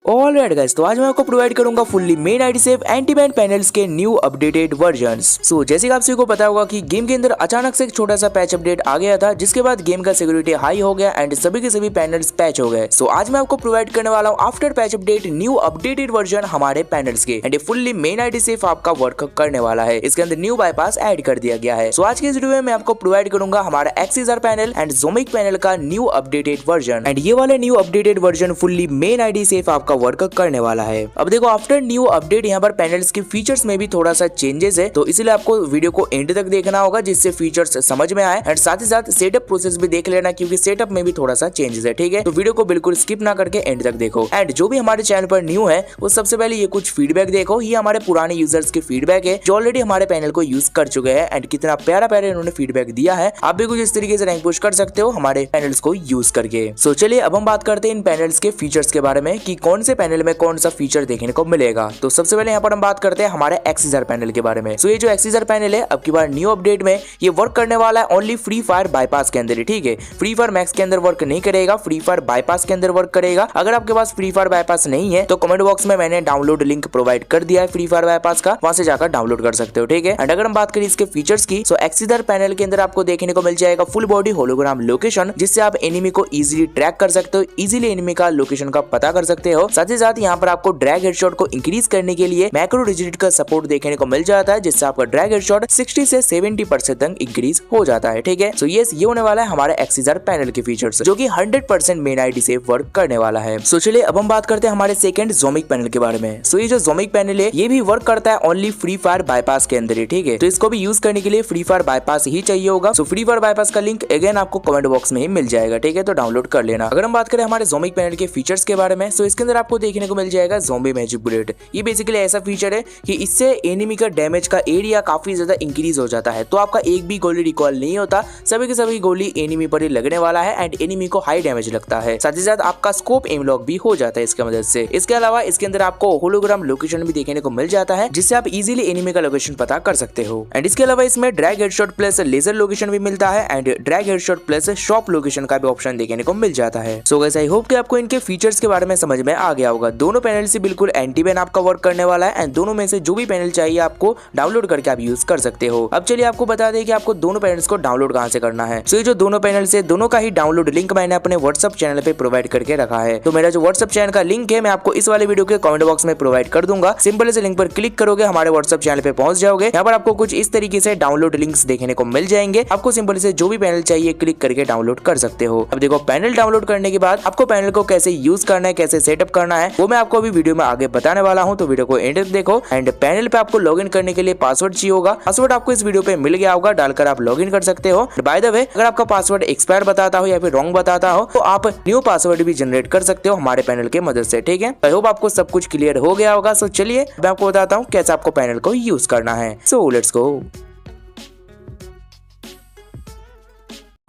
Alright guys, तो आज मैं आपको प्रोवाइड करूंगा fully main ID safe anti ban panels के न्यू अपडेटेड वर्जन्स। सो जैसे कि आप सभी को पता होगा कि गेम के अंदर अचानक से एक छोटा सा पैच अपडेट आ गया था, जिसके बाद गेम का सिक्योरिटी हाई हो गया एंड सभी के सभी पैनल्स पैच हो गए। सो आज मैं आपको प्रोवाइड करने वाला हूँ after patch update new updated version हमारे पैनल्स के and fully main ID safe आपका वर्क करने वाला है। इसके अंदर न्यू बाईपास ऐड कर दिया गया है। सो आज के इस वीडियो में मैं आपको प्रोवाइड करूंगा हमारा एक्सीजर पैनल एंड जोमिक पैनल का न्यू अपडेटेड वर्जन एंड ये वाले new updated version fully main ID safe आपका वर्क करने वाला है। अब देखो आफ्टर न्यू अपडेट यहाँ पर पैनल्स के फीचर्स में भी थोड़ा सा चेंजेस है, तो इसलिए आपको वीडियो को एंड तक देखना होगा जिससे फीचर्स समझ में आए एंड साथ ही साथ सेटअप प्रोसेस भी देख लेना, क्योंकि सेटअप में भी थोड़ा सा चेंजेस है। ठीक है, तो वीडियो को बिल्कुल स्किप ना करके एंड तक देखो। एंड जो भी हमारे चैनल पर न्यू है वो सबसे पहले ये कुछ फीडबैक देखो। ये हमारे पुराने यूजर्स के फीडबैक है जो ऑलरेडी हमारे पैनल को यूज कर चुके हैं एंड कितना प्यारा प्यारा इन्होंने फीडबैक दिया है। आप भी कुछ इस तरीके से रैंक पुश कर सकते हो हमारे पैनल्स को यूज करके। सो चलिए अब हम बात करते हैं इन पैनल्स के फीचर्स के बारे में कि कौन से पैनल में कौन सा फीचर देखने को मिलेगा। तो सबसे पहले यहाँ पर हम बात करते हैं हमारे एक्सीजर पैनल के बारे में। सो ये जो एक्सीजर पैनल है अब की बार न्यू अपडेट में ये वर्क करने वाला है ओनली फ्री फायर बाईपास के अंदर ही। ठीक है, फ्री फायर मैक्स के अंदर वर्क नहीं करेगा, फ्री फायर बाईपास के अंदर वर्क करेगा। अगर आपके पास फ्री फायर बाईपास नहीं है तो कमेंट बॉक्स में मैंने डाउनलोड लिंक प्रोवाइड कर दिया है फ्री फायर बाईपास का, वहां से जाकर डाउनलोड कर सकते हो। ठीक है, एंड अगर हम बात करें इसके फीचर्स की, सो एक्सीजर पैनल के अंदर आपको देखने को मिल जाएगा फुल बॉडी होलोग्राम लोकेशन, जिससे आप एनिमी को इजीली ट्रैक कर सकते हो, इजीली एनिमी का लोकेशन का पता कर सकते हो। साथ ही साथ यहाँ पर आपको ड्रैग हेडशॉट को इंक्रीज करने के लिए मैक्रो रिजिड का सपोर्ट देखने को मिल जाता है, जिससे आपका ड्रैग हेडशॉट 60 से 70% तक इंक्रीज हो जाता है। ठीक है, सो ये होने वाला है हमारे एक्सीजर पैनल के फीचर्स, जो कि 100% मेन आईडी से वर्क करने वाला है। सो चलिए अब हम बात करते हैं हमारे सेकंड जोमिक पैनल के बारे में। सो ये जो जोमिक पैनल है ये भी वर्क करता है ओनली फ्री फायर बाईपास के अंदर ही। ठीक है, तो इसको भी यूज करने के लिए फ्री फायर बाईपास ही चाहिए होगा। सो फ्री फायर बाईपास का लिंक अगेन आपको कमेंट बॉक्स में ही मिल जाएगा। ठीक है, तो डाउनलोड कर लेना। अगर हम बात करें हमारे जोमिक पैनल के फीचर्स के बारे में, सो इसके अंदर आपको देखने को मिल जाएगा ज़ॉम्बी मैजिक बुलेट। ये बेसिकली ऐसा फीचर है कि इससे एनिमी का डैमेज का एरिया काफी ज्यादा इंक्रीज हो जाता है, तो आपका एक भी गोली रिकॉल नहीं होता, सभी के सभी गोली एनिमी पर ही लगने वाला है एंड एनिमी को हाई डैमेज लगता है। साथ ही साथ आपका स्कोप एम लॉक भी हो जाता है इसके मदद से। इसके अलावा इसके अंदर आपको होलोग्राम लोकेशन भी देखने को मिल जाता है, जिससे आप इजीली एनिमी का लोकेशन पता कर सकते हो। एंड इसके अलावा इसमें drag headshot plus laser location भी मिलता है and drag headshot plus shop location का भी ऑप्शन देखने को मिल जाता है। सो गाइस, आई होप कि आपको इनके फीचर्स के बारे में समझ में आ गया होगा। दोनों पैनल से बिल्कुल एंटी बैन आपका वर्क करने वाला है एंड दोनों में से जो भी पैनल चाहिए आपको डाउनलोड करके आप यूज कर सकते हो। अब चलिए आपको बता दें कि आपको दोनों पैनल्स को डाउनलोड कहां से करना है। सो ये जो दोनों पैनल से दोनों का ही डाउनलोड लिंक मैंने अपने व्हाट्सएप चैनल पे प्रोवाइड करके रखा है। तो मेरा जो व्हाट्सएप चैनल का लिंक है मैं आपको इस वाले वीडियो के कमेंट बॉक्स में प्रोवाइड कर दूंगा। सिंपल से लिंक पर क्लिक करोगे हमारे व्हाट्सएप चैनल पे पहुंच जाओगे। यहाँ पर आपको कुछ इस तरीके से डाउनलोड लिंक्स देखने को मिल जाएंगे। आपको सिंपल से जो भी पैनल चाहिए क्लिक करके डाउनलोड कर सकते हो। अब देखो, पैनल डाउनलोड करने के बाद आपको पैनल को कैसे यूज करना है, कैसे सेटअप करना है, वो मैं आपको अभी वीडियो में आगे बताने वाला हूँ। तो वीडियो को एंड तक देखो। एंड पैनल पे आपको लॉगिन करने के लिए पासवर्ड चाहिए होगा। पासवर्ड आपको इस वीडियो पे मिल गया होगा, डालकर आप लॉगिन कर सकते हो। बाय द वे, अगर आपका पासवर्ड एक्सपायर बताता हो या फिर रॉन्ग बताता हो तो आप न्यू पासवर्ड भी जनरेट कर सकते हो हमारे पैनल के मदद से। ठीक है, आई होप आपको सब कुछ क्लियर हो गया होगा। सो चलिए मैं आपको बताता हूँ कैसे आपको पैनल को यूज करना है। So let's go.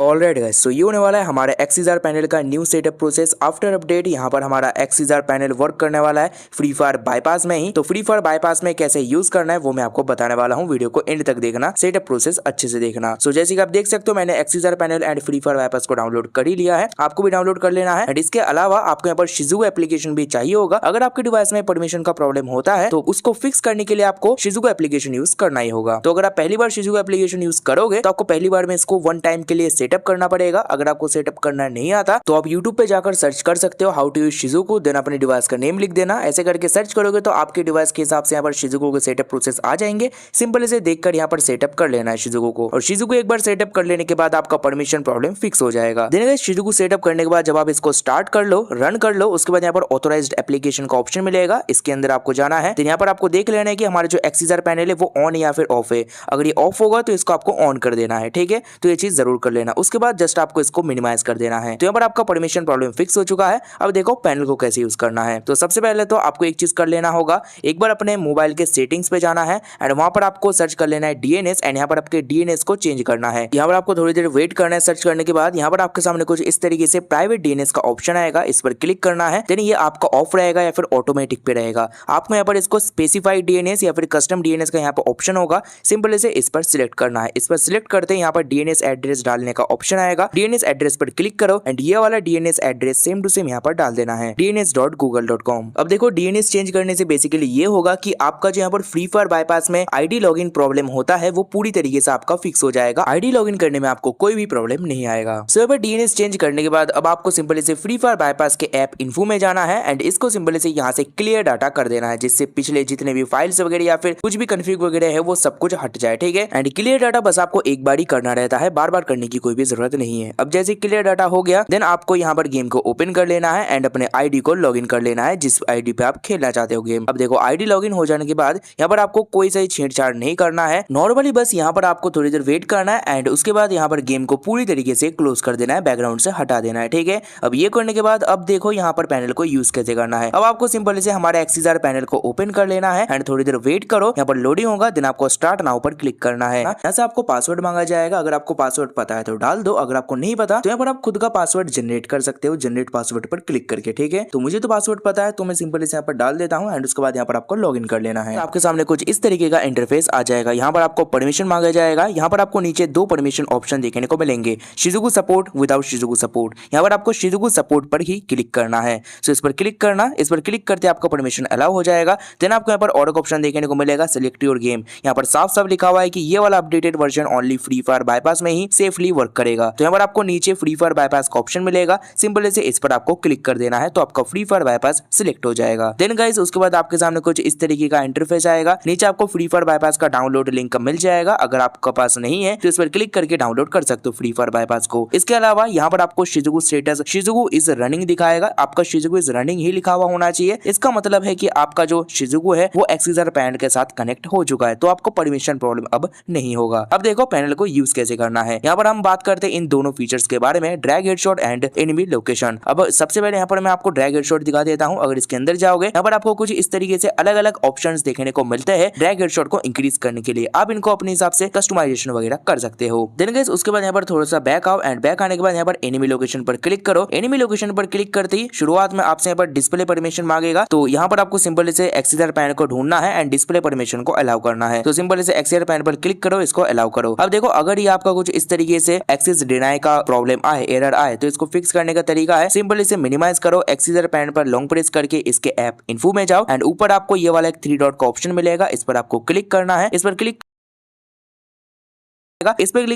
Alright guys, so ये होने वाला है हमारे एक्सीजर पैनल का new setup process after update. यहाँ पर हमारा एक्सीजर पैनल वर्क करने वाला है फ्री फायर बाईपास में ही। तो फ्री फायर बाईपास में कैसे यूज करना है वो मैं आपको बताने वाला हूँ। वीडियो को एंड तक देखना, सेटअप प्रोसेस अच्छे से देखना। सो जैसे कि आप देख सकते हो मैंने एक्सीजर panel and free fire bypass को डाउनलोड कर ही लिया है, आपको भी डाउनलोड कर लेना है। एंड इसके अलावा आपको यहाँ पर शिजुको एप्लीकेशन भी चाहिए होगा। अगर आपके डिवाइस में परमिशन का प्रॉब्लम होता है तो उसको फिक्स करने के लिए आपको शिजुको एप्लीकेशन यूज करना ही होगा। तो अगर आप पहली बार शिजुको एप्लीकेशन यूज करोगे तो आपको पहली बार में इसको वन टाइम के लिए सेटअप करना पड़ेगा। अगर आपको सेटअप करना नहीं आता तो आप YouTube पे जाकर सर्च कर सकते हो हाउ टू यूज शिजुको, देन अपने डिवाइस का नेम लिख देना। ऐसे करके सर्च करोगे तो आपके डिवाइस के हिसाब से यहाँ पर शिजुको के सेटअप प्रोसेस आ जाएंगे। सिंपल से देखकर यहाँ पर सेटअप कर लेना है शिजुको को। और शिजुको एक बार सेटअप कर लेने के बाद आपका परमिशन प्रॉब्लम फिक्स हो जाएगा। देन शिजुको सेटअप करने के बाद जब आप इसको स्टार्ट कर लो, रन कर लो, उसके बाद यहाँ पर ऑथोराइज्ड एप्लीकेशन का ऑप्शन मिलेगा, इसके अंदर आपको जाना है। यहाँ पर आपको देख लेना है कि हमारे जो एक्सीजर पैनल है वो ऑन या फिर ऑफ है। अगर ये ऑफ होगा तो इसको आपको ऑन कर देना है। ठीक है, तो ये चीज जरूर कर लेना। उसके बाद जस्ट आपको इसको मिनिमाइज कर देना है। तो यहाँ पर आपका परमिशन प्रॉब्लम फिक्स हो चुका है। अब देखो पैनल को कैसे यूज करना है। तो सबसे पहले तो आपको एक चीज कर लेना होगा, एक बार अपने मोबाइल के सेटिंग्स पे जाना है एंड वहां पर आपको सर्च कर लेना है डीएनएस एंड यहाँ पर आपके डीएनएस को चेंज करना है। यहाँ पर आपको थोड़ी देर वेट करना है। सर्च करने के बाद यहाँ पर आपके सामने कुछ इस तरीके से प्राइवेट डीएनएस का ऑप्शन आएगा, इस पर क्लिक करना है। देन ये आपका ऑफ रहेगा या फिर ऑटोमेटिक पे रहेगा। आपको यहाँ पर इसको स्पेसिफाइड डीएनएस या फिर कस्टम डीएनएस का यहाँ पर ऑप्शन होगा, सिंपल से इस पर सिलेक्ट करना है। इस पर सिलेक्ट करते हैं यहाँ पर डीएनएस एड्रेस डालने का ऑप्शन आएगा, डीएनएस एड्रेस पर क्लिक करो एंड ये वाला DNS address same to same यहाँ पर डाल देना है, dns.google.com। अब देखो डीएनएस चेंज करने से बेसिकली ये होगा कि आपका जो यहाँ पर फ्री फायर बाईपास में आईडी लॉगिन प्रॉब्लम होता है वो पूरी तरीके से आपका फिक्स हो जाएगा। आईडी लॉगिन करने में आपको कोई भी प्रॉब्लम नहीं आएगा। सो यहाँ पर डीएनएस चेंज करने के बाद अब आपको सिंपली से फ्री फायर बाईपास के ऐप इन्फो में जाना है एंड इसको सिंपली से यहाँ से क्लियर डाटा कर देना है, जिससे पिछले जितने भी फाइल्स वगैरह या फिर कुछ भी कन्फिग वगैरह है वो सब कुछ हट जाए। ठीक है, एंड क्लियर डाटा बस आपको एक बार ही करना रहता है, बार बार करने की कोई भी जरूरत नहीं है। अब जैसे क्लियर डाटा हो गया देन आपको यहाँ पर गेम को ओपन कर लेना है एंड अपने आईडी को लॉगिन कर लेना है जिस आईडी पे आप खेलना चाहते हो गेम। अब देखो आईडी लॉगिन हो जाने के बाद यहाँ पर आपको कोई सही छेड़छाड़ नहीं करना है, नॉर्मली बस यहाँ पर आपको थोड़ी देर वेट करना है एंड उसके बाद यहाँ पर गेम को पूरी तरीके से क्लोज कर देना है, बैकग्राउंड से हटा देना है। ठीक है, अब ये करने के बाद अब देखो यहाँ पर पैनल को यूज कैसे करना है। अब आपको सिंपली से हमारे एक्ससीआर पैनल को ओपन कर लेना है एंड थोड़ी देर वेट करो, यहाँ पर लोडिंग होगा देन आपको स्टार्ट नाउ पर क्लिक करना है। यहाँ से आपको पासवर्ड मांगा जाएगा, अगर आपको पासवर्ड पता है तो डाल दो, अगर आपको नहीं पता तो यहाँ पर आप खुद का पासवर्ड जनरेट कर सकते हो, जनरेट पासवर्ड पर क्लिक करके। ठीक है, तो मुझे तो पासवर्ड पता है तो मैं सिंपली से यहाँ पर डाल देता हूँ एंड उसके बाद यहाँ पर आपको लॉगिन कर लेना है। आपके सामने कुछ इस तरीके का इंटरफेस आ जाएगा, यहाँ पर आपको परमिशन मांगा जाएगा, यहाँ पर आपको नीचे दो परमिशन ऑप्शन देखने को मिलेंगे, शिजुकू सपोर्ट, विदाउट शिजुकू सपोर्ट। यहाँ पर आपको शिजुकू सपोर्ट पर ही क्लिक करना है। सो इस पर क्लिक करना, इस पर क्लिक करते आपका परमिशन अलाउ हो जाएगा। देन आपको यहाँ पर और एक ऑप्शन देखने को मिलेगा, सिलेक्ट योर गेम। यहाँ पर साफ साफ लिखा हुआ है कि ये वाला updated version only free fire bypass में ही सेफली वर्क करेगा। तो यहाँ पर आपको नीचे फ्री फायर बाईपास का ऑप्शन मिलेगा, सिंपल से इस पर आपको क्लिक कर देना है तो आपका फ्री फायर बाईपास सिलेक्ट हो जाएगा। देन गाइस उसके बाद आपके सामने कुछ इस तरीके का इंटरफेस आएगा, नीचे आपको फ्री फायर बाईपास का डाउनलोड लिंक मिल जाएगा, अगर आपका पास नहीं है तो इस पर क्लिक करके डाउनलोड कर सकते हो फ्री फायर बाईपास को। इसके अलावा यहाँ पर आपको शिजुकू स्टेटस, शिजुकू इज रनिंग दिखाएगा, आपका शिजुकू इज रनिंग ही लिखा हुआ होना चाहिए। इसका मतलब है कि आपका जो शिजुकू है वो एक्ससीआर पैनल के साथ कनेक्ट हो चुका है, तो आपको परमिशन प्रॉब्लम अब नहीं होगा। अब देखो पैनल को यूज कैसे करना है। यहाँ पर हम बात करते हैं इन दोनों फीचर्स के बारे में, drag headshot and enemy location. अब सबसे पहले यहाँ पर मैं आपको ड्रैग हेडशॉट दिखा देता हूँ। अगर इसके अंदर जाओगे यहाँ पर आपको कुछ इस तरीके से अलग अलग ऑप्शंस देखने को मिलते हैं ड्रैग हेडशॉट को इंक्रीज करने के लिए, आप इनको अपने हिसाब से कस्टमाइजेशन वगैरह कर सकते हो। देन गाइस उसके बाद यहाँ पर थोड़ा सा बैक आओ एंड बैक आने के बाद यहाँ पर एनिमी लोकेशन पर क्लिक करो। एनिमी लोकेशन पर क्लिक करते ही शुरुआत में आपसे यहाँ पर डिस्प्ले परमिशन मांगेगा, तो यहाँ पर आपको सिंपल से एक्ससीआर पैनल को ढूंढना है एंड डिस्प्ले परमिशन को अलाउ करना है। तो सिंपल से एक्ससीआर पैनल पर क्लिक करो, इसको अलाउ करो। अब देखो अगर ये आपका कुछ इस तरीके से एक्सेस डिनाई का प्रॉब्लम आए, एरर आए, तो इसको फिक्स करने का तरीका है सिंपल इसे मिनिमाइज करो, एक्ससीआर पैनल पर लॉन्ग प्रेस करके इसके ऐप इन्फो में जाओ एंड ऊपर आपको ये वाला एक 3 डॉट का ऑप्शन मिलेगा, इस पर आपको क्लिक करना है। इस पर क्लिक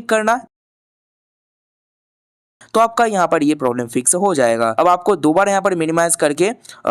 करना तो आपका यहाँ पर ये प्रॉब्लम फिक्स हो जाएगा। अब आपको दोबारा यहाँ पर मिनिमाइज करके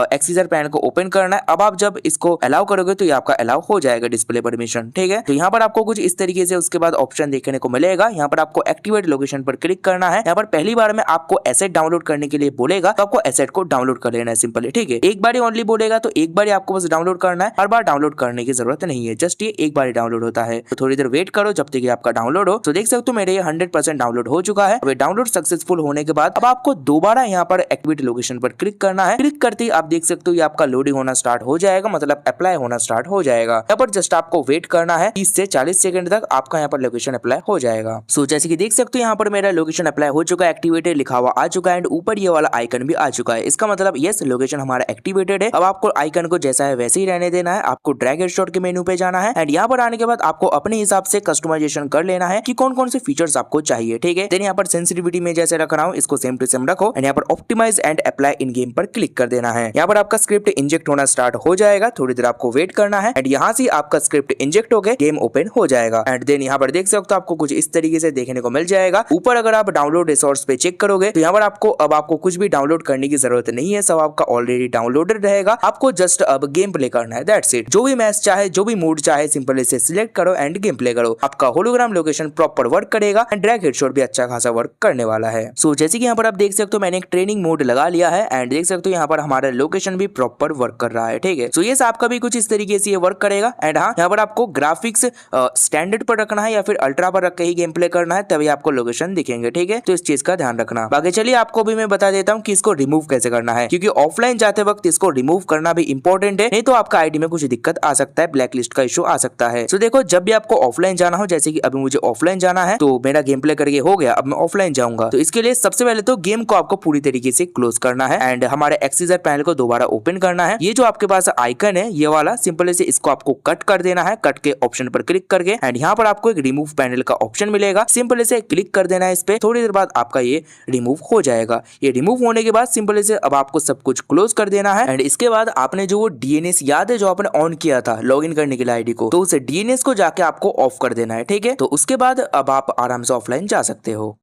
एक्ससीआर पैनल को ओपन करना है। अब आप जब इसको अलाउ करोगे तो ये आपका अलाउ हो जाएगा डिस्प्ले परमिशन। ठीक है, तो यहाँ पर आपको कुछ इस तरीके से उसके बाद ऑप्शन देखने को मिलेगा। यहाँ पर आपको एक्टिवेट लोकेशन पर क्लिक करना है। यहाँ पर पहली बार में आपको एसेट डाउनलोड करने के लिए बोलेगा, तो आपको एसेट को डाउनलोड कर लेना है सिंपली। ठीक है, एक बार ओनली बोलेगा तो एक बार आपको बस डाउनलोड करना है, हर बार डाउनलोड करने की जरूरत नहीं है, जस्ट ये एक बार डाउनलोड होता है। तो थोड़ी देर वेट करो जब तक आपका डाउनलोड हो। तो देख सकते हो मेरे ये 100% डाउनलोड हो चुका है। अब डाउनलोड सक्सेसफुल होने के बाद अब आपको दोबारा यहाँ पर एक्टिवेट लोकेशन पर क्लिक करना है। क्लिक करते ही आप देख सकते हो ये आपका लोडिंग होना स्टार्ट हो जाएगा, मतलब अप्लाई होना स्टार्ट हो जाएगा। यहाँ पर जस्ट आपको वेट करना है 30 से 40 सेकंड तक, आपका यहाँ पर लोकेशन अप्लाई हो जाएगा। सो जैसे कि देख सकते हो यहाँ पर मेरा लोकेशन अप्लाई हो चुका है, एक्टिवेटेड लिखा हुआ आ चुका है एंड ऊपर ये वाला आइकन भी आ चुका है। इसका मतलब यस लोकेशन हमारा एक्टिवेटेड है। अब आपको आइकन को जैसा है वैसे ही रहने देना है। आपको ड्रैग हेडशॉट के मेनू पे जाना है एंड यहाँ पर आने के बाद आपको अपने हिसाब से कस्टमाइजेशन कर लेना है कि कौन कौन से फीचर्स आपको चाहिए। ठीक है, देन यहाँ पर सेंसिटिविटी में जैसे रख रहा हूँ इसको सेम टू सेम रखो एंड यहाँ पर optimise and apply in game पर क्लिक कर देना है। यहाँ पर आपका स्क्रिप्ट इंजेक्ट होना स्टार्ट हो जाएगा, थोड़ी देर आपको वेट करना है एंड यहाँ से आपका स्क्रिप्ट इंजेक्ट होकर गेम ओपन हो जाएगा। एंड देन यहाँ पर देख सकते हो आपको कुछ इस तरीके से देखने को मिल जाएगा। ऊपर अगर आप डाउनलोड रिसोर्स पे चेक करोगे तो यहाँ पर आपको कुछ भी डाउनलोड करने की जरूरत नहीं है, सब आपका ऑलरेडी डाउनलोडेड रहेगा। आपको जस्ट अब गेम प्ले करना है, दैट्स इट। जो भी मैच चाहे, जो भी मूड चाहे, सिंपल इसे सिलेक्ट करो एंड गेम प्ले करो। आपका होलोग्राम लोकेशन प्रॉपर वर्क करेगा एंड ड्रैग हेडशॉट भी अच्छा खासा वर्क करने वाला है। सो जैसे कि यहाँ पर आप देख सकते हो मैंने एक ट्रेनिंग मोड लगा लिया है एंड देख सकते हो यहाँ पर हमारा लोकेशन भी प्रॉपर वर्क कर रहा है। ठीक है, सो ये आपका भी कुछ इस तरीके से ये वर्क करेगा। एंड हाँ, यहाँ पर आपको ग्राफिक्स स्टैंडर्ड पर रखना है या फिर अल्ट्रा पर रख के ही गेम प्ले करना है, तभी आपको लोकेशन दिखेंगे। ठीक है, तो इस चीज का ध्यान रखना। बाकी चलिए आपको भी मैं बता देता हूँ कि इसको रिमूव कैसे करना है, क्योंकि ऑफलाइन जाते वक्त इसको रिमूव करना भी इंपॉर्टेंट है, नहीं तो आपका आईडी में कुछ दिक्कत आ सकता है, ब्लैक लिस्ट का इशू आ सकता है। तो देखो जब भी आपको ऑफलाइन जाना हो, जैसे कि अभी मुझे ऑफलाइन जाना है तो मेरा गेम प्ले करके हो गया, अब मैं ऑफलाइन जाऊंगा, तो इसके लिए सबसे पहले तो गेम को आपको पूरी तरीके से क्लोज करना है एंड हमारे एक्सेसर पैनल को दोबारा ओपन करना है। ये जो आपके पास आइकन है ये वाला, सिंपल से इसको आपको कट कर देना है। कट के ऑप्शन पर क्लिक करके एंड यहाँ पर आपको एक रिमूव पैनल का ऑप्शन मिलेगा, सिंपल से क्लिक कर देना है इस पे। थोड़ी देर बाद आपका ये रिमूव हो जाएगा। ये रिमूव होने के बाद सिंपल से अब आपको सब कुछ क्लोज कर देना है एंड इसके बाद आपने जो वो डीएनएस याद है जो आपने ऑन किया था लॉगिन करने के लिए आईडी को, तो उस डीएनएस को जाके आपको ऑफ कर देना है, ठीक है। तो उसके बाद अब आप आराम से ऑफलाइन जा सकते हो।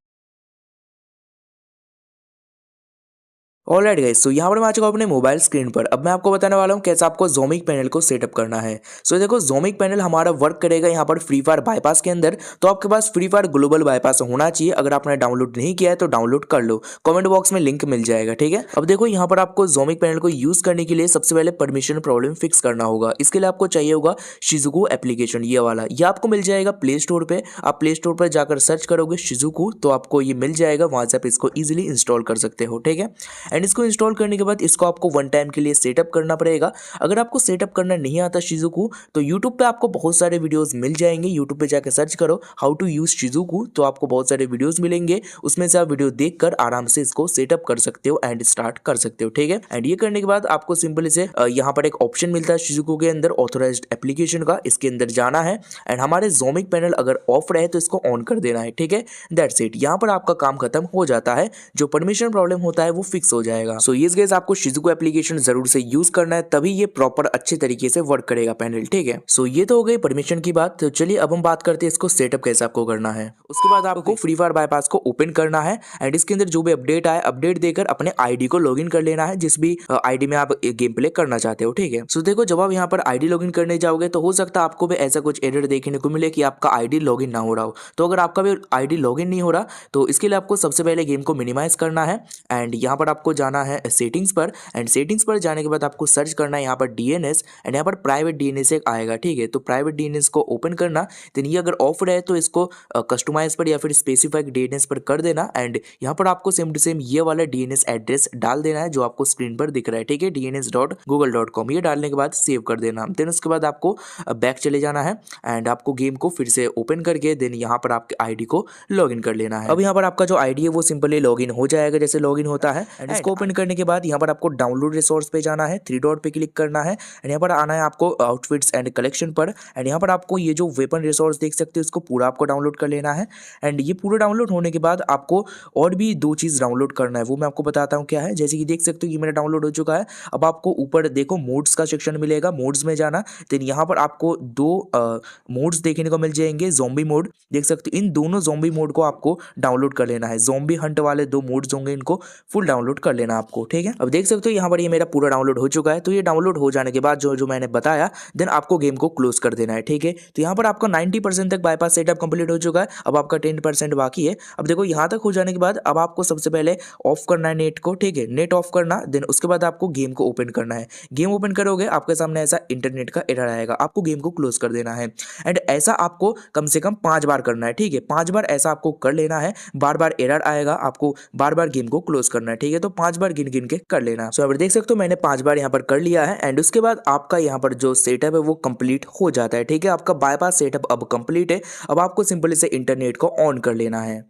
ऑलराइट गाइस, सो यहाँ पर मैं आ चुका हूं अपने मोबाइल स्क्रीन पर। अब मैं आपको बताने वाला हूँ कैसे आपको ज़ोमिक पैनल को सेटअप करना है। सो देखो, ज़ोमिक पैनल हमारा वर्क करेगा यहाँ पर फ्री फायर बाईपास के अंदर। तो आपके पास फ्री फायर ग्लोबल बाईपास होना चाहिए। अगर आपने डाउनलोड नहीं किया है तो डाउनलोड कर लो, कमेंट बॉक्स में लिंक मिल जाएगा, ठीक है। अब देखो, यहाँ पर आपको ज़ोमिक पैनल को यूज करने के लिए सबसे पहले परमिशन प्रॉब्लम फिक्स करना होगा। इसके लिए आपको चाहिए होगा शिजुकू एप्लीकेशन, ये वाला। ये आपको मिल जाएगा प्ले स्टोर पे। आप प्ले स्टोर पर जाकर सर्च करोगे शिजुकू तो आपको ये मिल जाएगा। वहां से आप इसको इजिली इंस्टॉल कर सकते हो, ठीक है। एंड इसको इंस्टॉल करने के बाद इसको आपको वन टाइम के लिए सेटअप करना पड़ेगा। अगर आपको सेटअप करना नहीं आता शिजुकू तो यूट्यूब पे आपको बहुत सारे वीडियोस मिल जाएंगे। यूट्यूब पे जाकर सर्च करो हाउ टू यूज शिजुकू, तो आपको बहुत सारे वीडियोस मिलेंगे। उसमें से आप वीडियो देखकर आराम से इसको सेटअप कर सकते हो एंड स्टार्ट कर सकते हो, ठीक है। एंड ये करने के बाद आपको सिंपल से यहाँ पर एक ऑप्शन मिलता है शिजुकू के अंदर ऑथोराइज्ड एप्लीकेशन का, इसके अंदर जाना है एंड हमारे ज़ोमिक पैनल अगर ऑफ रहे तो इसको ऑन कर देना है, ठीक है। दैट्स इट, यहाँ पर आपका काम खत्म हो जाता है। जो परमिशन प्रॉब्लम होता है वो फिक्स हो जाएगा। सो ये गाइस, आपको शिजुकू एप्लीकेशन जरूर से यूज करना है, तभी ये प्रॉपर अच्छे तरीके से वर्क करेगा पैनल, ठीक है। सो ये तो हो गई परमिशन की बात। तो चलिए अब हम बात करते हैं इसको सेटअप कैसे आपको करना है। उसके बाद आपको फ्री फायर बाईपास को ओपन करना है एंड इसके अंदर जो भी अपडेट आए अपडेट देकर अपने आईडी को लॉगिन कर लेना है, जिस भी आईडी में आप गेम प्ले करना चाहते हो, ठीक है। सो देखो, जब आप यहाँ पर आईडी लॉगिन करने जाओगे तो हो सकता है आपको भी ऐसा कुछ एरर देखने को मिले कि आपका आईडी लॉगिन ना हो रहा हो। तो अगर आपका भी आईडी लॉगिन नहीं हो रहा तो इसके लिए आपको सबसे पहले गेम को मिनिमाइज करना है एंड यहाँ पर आपको जाना है सेटिंग्स पर एंड सेटिंग्स पर जाने के बाद आपको सर्च करना है यहाँ पर डीएनएस एंड यहाँ पर प्राइवेट डीएनएस एक आएगा, ठीक है। तो प्राइवेट डीएनएस को ओपन करना, देन ये अगर ऑफ रहे तो इसको कस्टमाइज पर या फिर स्पेसिफाइड डीएनएस पर कर देना एंड यहाँ पर आपको सेम टू सेम ये वाला डीएनएस एड्रेस डाल देना है जो आपको स्क्रीन पर दिख रहा है, ठीक है, dns.google.com। ये डालने के बाद सेव कर देना। देन उसके बाद आपको बैक चले जाना है एंड आपको गेम को फिर से ओपन करके देन यहाँ पर आपके आईडी को लॉगिन कर लेना है। अब यहाँ पर आपका जो आईडी है वो सिंपली लॉगिन हो जाएगा जैसे लॉगिन होता है एंड इसको ओपन करने के बाद यहाँ पर आपको डाउनलोड रिसोर्स पे जाना है, थ्री डॉट पे क्लिक करना है एंड यहाँ पर आना है आपको आउटफिट्स एंड कलेक्शन पर एंड यहाँ पर आपको ये जो वेपन रिसोर्स देख सकते हो इसको पूरा आपको डाउनलोड कर लेना है। एंड ये पूरा डाउनलोड होने के बाद आपको और भी दो चीज़ डाउनलोड करना है, वो मैं आपको बताता हूँ क्या है। जैसे कि देख सकते हो ये मेरा डाउनलोड हो चुका है। अब आपको ऊपर देखो मोड्स का सेक्शन मिलेगा, मोड्स में जाना, देन यहाँ पर आपको दो मोड्स देखने को मिल जाएंगे। ज़ॉम्बी मोड देख सकते हो, इन दोनों ज़ॉम्बी मोड को आपको डाउनलोड कर लेना है। ज़ॉम्बी हंट वाले दो मोड्स होंगे, इनको फुल डाउनलोड कर लेना आपको, ठीक है। अब देख सकते हो यहाँ पर ये मेरा पूरा डाउनलोड हो चुका है। तो ये डाउनलोड हो जाने के बाद जो मैंने बताया देन आपको गेम को क्लोज कर देना है, ठीक है। तो यहाँ पर आपका 90% तक बाईपास सेटअप कंप्लीट हो चुका है। अब आपका 10% बाकी है। अब देखो यहाँ तक हो जाने के बाद अब आपको सबसे पहले ऑफ करना है नेट को, ठीक है, नेट ऑफ करना। देन उसके बाद आपको गेम को ओपन करना है। गेम ओपन करोगे आपके सामने ऐसा इंटरनेट का एरर आएगा, आपको गेम को क्लोज कर देना है एंड ऐसा आपको कम से कम 5 बार करना है, ठीक है। 5 बार ऐसा आपको कर लेना है। बार बार एरर आएगा, आपको बार बार गेम को क्लोज करना है, ठीक है। तो 5 बार गिन गिन के कर लेना। सो अब देख सकते हो मैंने 5 बार यहाँ पर कर लिया है एंड उसके बाद आपका यहाँ पर जो सेटअप है वो कंप्लीट हो जाता है, ठीक है। आपका बाईपास सेटअप अब कंप्लीट है। अब आपको सिंपली से इंटरनेट को ऑन कर लेना है।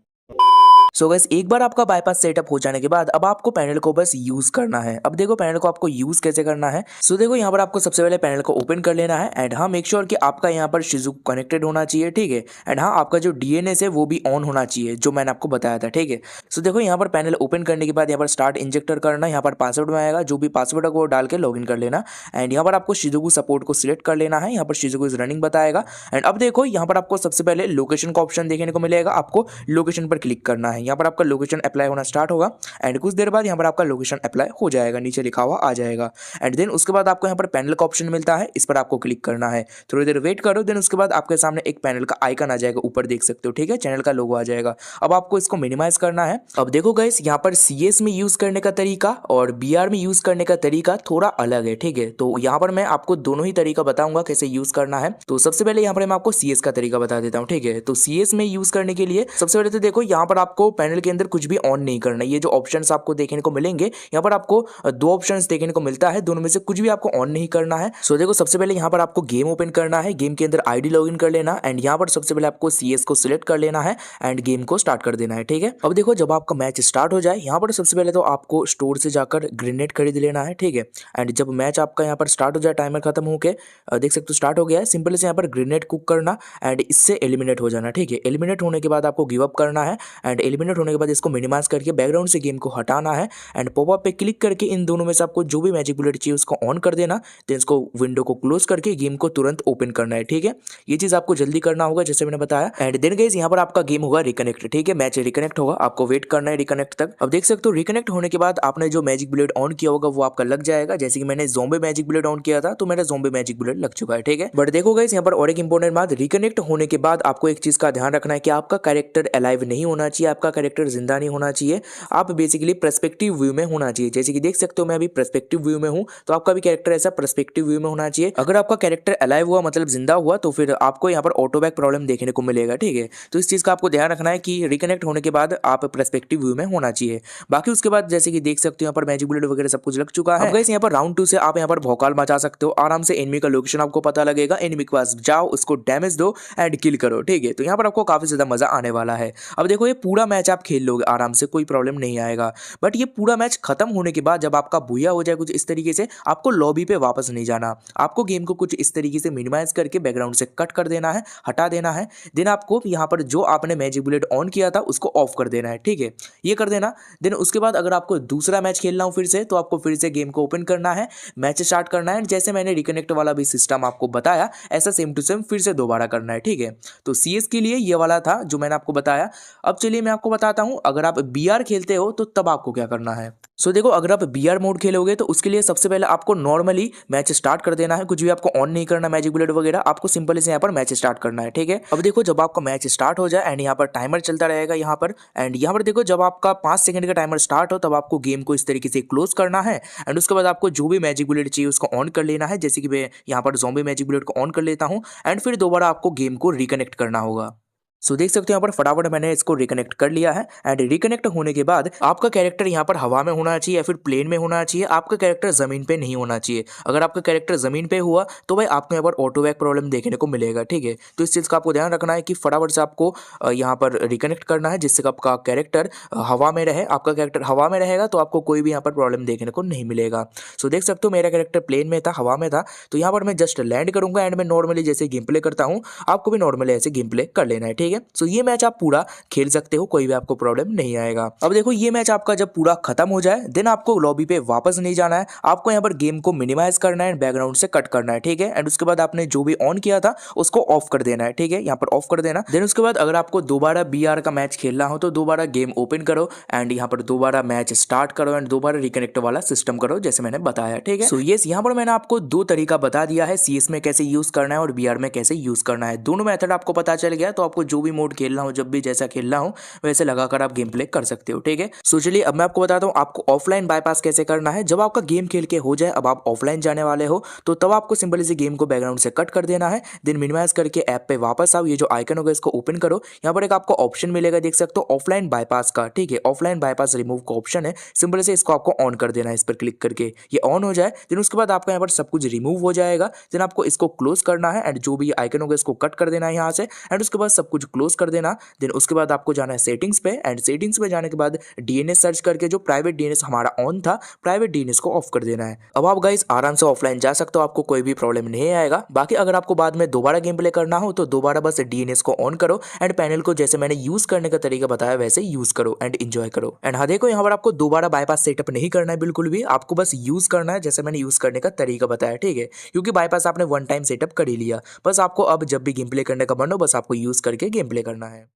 सो गाइस, एक बार आपका बाईपास सेटअप हो जाने के बाद अब आपको पैनल को बस यूज करना है। अब देखो पैनल को आपको यूज कैसे करना है। सो देखो यहाँ पर आपको सबसे पहले पैनल को ओपन कर लेना है एंड हाँ, मेक श्योर कि आपका यहाँ पर शिजुकू कनेक्टेड होना चाहिए, ठीक है। एंड हाँ, आपका जो डीएनएस है वो भी ऑन होना चाहिए जो मैंने आपको बताया था, ठीक है। सो देखो यहाँ पर पैनल ओपन करने के बाद यहाँ पर स्टार्ट इंजेक्टर करना, यहाँ पर पासवर्ड में आएगा, जो भी पासवर्ड है वो डाल के लॉगिन कर लेना एंड यहाँ पर आपको शिजुकू सपोर्ट को सिलेक्ट कर लेना है। यहाँ पर शिजुकू इज रनिंग बताएगा एंड अब देखो यहाँ पर आपको सबसे पहले लोकेशन का ऑप्शन देखने को मिलेगा। आपको लोकेशन पर क्लिक करना है। यहाँ पर आपका लोकेशन अप्लाई होना स्टार्ट होगा एंड कुछ देर बाद यहाँ पर आपका लोकेशन अप्लाई हो जाएगा, नीचे लिखा हुआ आ जाएगा एंड देन उसके बाद आपको यहाँ पर पैनल का ऑप्शन मिलता है, इस पर आपको क्लिक करना है। थोड़ी देर वेट करो, देन उसके बाद आपके सामने एक पैनल का आइकन आ जाएगा, ऊपर देख सकते हो, ठीक है, चैनल का लोगो आ जाएगा। अब आपको इसको मिनिमाइज करना है। अब देखो गाइस, यहाँ पर CS में यूज करने का तरीका और BR में यूज करने का तरीका थोड़ा अलग है, ठीक है। तो यहाँ पर मैं आपको दोनों ही तरीका बताऊंगा कैसे यूज करना है। तो सबसे पहले यहाँ पर मैं आपको CS का तरीका बता देता हूँ, ठीक है। तो CS में यूज करने के लिए सबसे पहले तो देखो यहाँ पर आपको आपको पैनल के अंदर कुछ भी ऑन नहीं करना है। ये जो ऑप्शंस आपको देखने को मिलेंगे, यहाँ पर आपको दो ऑप्शंस देखने को मिलता है, दोनों में से कुछ भी आपको ऑन नहीं करना है। सो देखो सबसे पहले यहाँ पर आपको गेम ओपन करना है, गेम के अंदर आईडी लॉगिन कर लेना एंड यहाँ पर सबसे पहले आपको CS को सिलेक्ट कर लेना है एंड गेम को स्टार्ट कर देना है। ठीक है, अब देखो जब आपका मैच स्टार्ट हो जाए, यहाँ पर सबसे पहले तो आपको स्टोर से जाकर ग्रेनेड खरीद लेना है। ठीक है, एंड जब मैच आपका यहाँ पर स्टार्ट हो जाए, टाइमर खत्म होके देख सकते हो स्टार्ट हो गया है, सिंपल से यहाँ पर ग्रेनेड कुक करना एंड इससे एलिमिनेट हो जाना। ठीक है, एलिमिनेट होने के बाद आपको गिव अप करना है एंड एलिमिनेट होने के बाद इसको मिनिमाइज करके बैकग्राउंड से गेम को हटाना है एंड पॉपअप पे क्लिक करके इन दोनों में से आपको जो भी मैजिक बुलेट चाहिए उसको ऑन कर देना, देन इसको विंडो को क्लोज करके गेम को तुरंत ओपन करना है। ठीक है, ये चीज आपको जल्दी करना होगा जैसे मैंने बताया एंड देन गाइस यहाँ पर आपका गेम होगा रिकनेक्ट। ठीक है, मैच रिकनेक्ट होगा, आपको वेट करना है रिकनेक्ट तक। अब देख सकते हो रिकनेक्ट होने के बाद आपने जो मैजिक बुलेट ऑन किया होगा वो आपका लग जाएगा। जैसे कि मैंने ज़ॉम्बी मैजिक बुलेट ऑन किया था तो मेरा ज़ॉम्बी मैजिक बुलेट लग चुका है। ठीक है, बट देखो गाइस यहाँ पर और एक इंपॉर्टेंट बात, रिकनेक्ट होने के बाद आपको एक चीज का ध्यान रखना है कि आपका कैरेक्टर अलाइव नहीं होना चाहिए, आपका कैरेक्टर जिंदा नहीं होना चाहिए, आप बेसिकली पर्सपेक्टिव व्यू में होना चाहिए। जैसे कि देख सकते हो मैं अभी पर्सपेक्टिव व्यू में हूँ, तो आपका भी कैरेक्टर ऐसा पर्सपेक्टिव व्यू में होना चाहिए। अगर आपका कैरेक्टर अलाइव हुआ मतलब जिंदा हुआ तो फिर आपको यहाँ पर ऑटो बैक प्रॉब्लम देखने को मिलेगा। ठीक है, तो इस चीज का आपको ध्यान रखना है कि रिकनेक्ट होने के बाद आप पर्सपेक्टिव व्यू में होना चाहिए। बाकी उसके बाद जैसे कि देख सकते हो यहाँ पर मैजिक बुलेट वगैरह सब कुछ लग चुका है। गाइस यहाँ पर राउंड 2 से आप यहाँ पर भौकाल मचा सकते हो, आराम से एनिमी का लोकेशन आपको पता लगेगा, एनिमी के पास जाओ, उसको डैमेज दो एंड किल करो। ठीक है, तो यहाँ पर आपको काफी ज्यादा मजा आने वाला है। अब देखो ये पूरा मैच आप खेल लोगे आराम से, कोई प्रॉब्लम नहीं आएगा। बट ये पूरा मैच खत्म होने के बाद जब आपका भूया हो जाए कुछ इस तरीके से, आपको लॉबी पे वापस नहीं जाना, आपको गेम को कुछ इस तरीके से मिनिमाइज करके बैकग्राउंड से कट कर देना है, हटा देना है। देन आपको यहाँ पर जो आपने मैजिक बुलेट ऑन किया था उसको ऑफ कर देना है। ठीक है, ये कर देना। देन उसके बाद अगर आपको दूसरा मैच खेलना हो फिर से, तो आपको फिर से गेम को ओपन करना है, मैच स्टार्ट करना है। जैसे मैंने रिकनेक्ट वाला भी सिस्टम आपको बताया ऐसा सेम टू सेम फिर से दोबारा करना है। ठीक है, तो CS के लिए ये वाला था जो मैंने आपको बताया। अब चलिए मैं आपको बताता हूं अगर आप BR खेलते हो तो तब आपको क्या करना है। सो देखो अगर आप BR मोड खेलोगे तो उसके लिए सबसे पहले आपको नॉर्मली मैच स्टार्ट कर देना है, कुछ भी आपको ऑन नहीं करना मैजिक बुलेट वगैरह, आपको सिंपली से यहाँ पर मैच स्टार्ट करना है। ठीक है, अब देखो जब आपका मैच स्टार्ट हो जाए एंड यहाँ पर टाइमर चलता रहेगा यहाँ पर, एंड यहाँ पर देखो जब आपका 5 सेकंड का टाइमर स्टार्ट हो तब आपको गेम को इस तरीके से क्लोज करना है एंड उसके बाद आपको जो भी मैजिक बुलेट चाहिए उसको ऑन कर लेना है। जैसे कि मैं यहाँ पर ज़ॉम्बी मैजिक बुलेट को ऑन कर लेता हूँ एंड फिर दोबारा आपको गेम को रिकनेक्ट करना होगा। सो देख सकते हो यहाँ पर फटाफट मैंने इसको रिकनेक्ट कर लिया है एंड रिकनेक्ट होने के बाद आपका कैरेक्टर यहाँ पर हवा में होना चाहिए या फिर प्लेन में होना चाहिए, आपका कैरेक्टर जमीन पे नहीं होना चाहिए। अगर आपका कैरेक्टर जमीन पे हुआ तो भाई आपको यहाँ पर ऑटो बैक प्रॉब्लम देखने को मिलेगा। ठीक है, तो इस चीज़ का आपको ध्यान रखना है कि फटाफट से आपको यहाँ पर रिकनेक्ट करना है जिससे आपका कैरेक्टर हवा में रहे। आपका कैरेक्टर हवा में रहेगा तो आपको कोई भी यहाँ पर प्रॉब्लम देखने को नहीं मिलेगा। सो देख सकते हो मेरा कैरेक्टर प्लेन में था, हवा में था, तो यहाँ पर मैं जस्ट लैंड करूंगा एंड मैं नॉर्मली जैसे गेम प्ले करता हूँ आपको भी नॉर्मली ऐसे गेम प्ले कर लेना है। ठीक है, सो ये मैच आप पूरा खेल सकते हो, कोई भी आपको प्रॉब्लम नहीं आएगा। अब देखो ये मैच आपका जब पूरा खत्म हो जाए देन आपको लॉबी पे वापस नहीं जाना है, आपको यहाँ पर गेम को मिनिमाइज करना है, बैकग्राउंड से कट करना है। ठीक है, एंड उसके बाद आपने जो भी ऑन किया था उसको ऑफ कर देना है। ठीक है, यहाँ पर ऑफ कर देना। देन उसके बाद अगर आपको दोबारा BR का मैच खेलना हो तो दोबारा गेम ओपन करो एंड यहाँ पर दोबारा मैच स्टार्ट करो एंड दोबारा रिकनेक्ट वाला सिस्टम करो जैसे मैंने बताया। ठीक है, सो यस यहाँ पर मैंने आपको दो तरीका बता दिया है, CS में कैसे यूज करना है और BR में कैसे यूज करना है। दोनों मेथड आपको पता चल गया तो आपको जो भी मोड खेलना हो, जब भी जैसा खेलना हो वैसे लगाकर आप गेम प्ले कर सकते हो। ठीक है, सो चलिए अब मैं आपको बताता हूँ आपको ऑफलाइन बाईपास कैसे करना है। जब आपका गेम खेल के हो जाए, अब आप ऑफलाइन जाने वाले हो तो तब आपको सिंपली से गेम को बैकग्राउंड से कट कर देना है। देन मिनिमाइज करके ऐप पे वापस आओ, ये जो आइकन होगा इसको ओपन करो, यहाँ पर एक आपको ऑप्शन मिलेगा देख सकते हो ऑफलाइन बाईपास का। ठीक है, ऑफलाइन बाईपास रिमूव का ऑप्शन है, सिंपल से इसको आपको ऑन कर देना है। इस पर क्लिक करके ये ऑन हो जाए देन उसके बाद आपका यहाँ पर सब कुछ रिमूव हो जाएगा। देन आपको इसको क्लोज करना है एंड जो भी आइकन होगा इसको कट कर देना है यहाँ से एंड उसके बाद सब कुछ क्लोज कर देना। देन उसके बाद आपको जाना है सेटिंग्स पे एंड सेटिंग्स पे जाने के बाद DNS सर्च करके जो प्राइवेट DNS हमारा ऑन था, प्राइवेट DNS को ऑफ कर देना है। अब आप गाइस आराम से ऑफलाइन जा सकते हो, आपको कोई भी प्रॉब्लम नहीं आएगा। बाकी अगर आपको बाद में दोबारा गेम प्ले करना हो तो दोबारा बस DNS को ऑन करो एंड पैनल को जैसे मैंने यूज करने का तरीका बताया वैसे यूज करो एंड एंजॉय करो। एंड हाँ देखो यहाँ पर आपको दोबारा बाईपास सेटअप नहीं करना है बिल्कुल भी, आपको बस यूज करना है जैसे मैंने यूज करने का तरीका बताया। ठीक है, क्योंकि बाईपास आपने वन टाइम सेटअप कर ही लिया, बस आपको अब जब भी गेम प्ले करने का मन हो बस आपको यूज करके गेम प्ले करना है।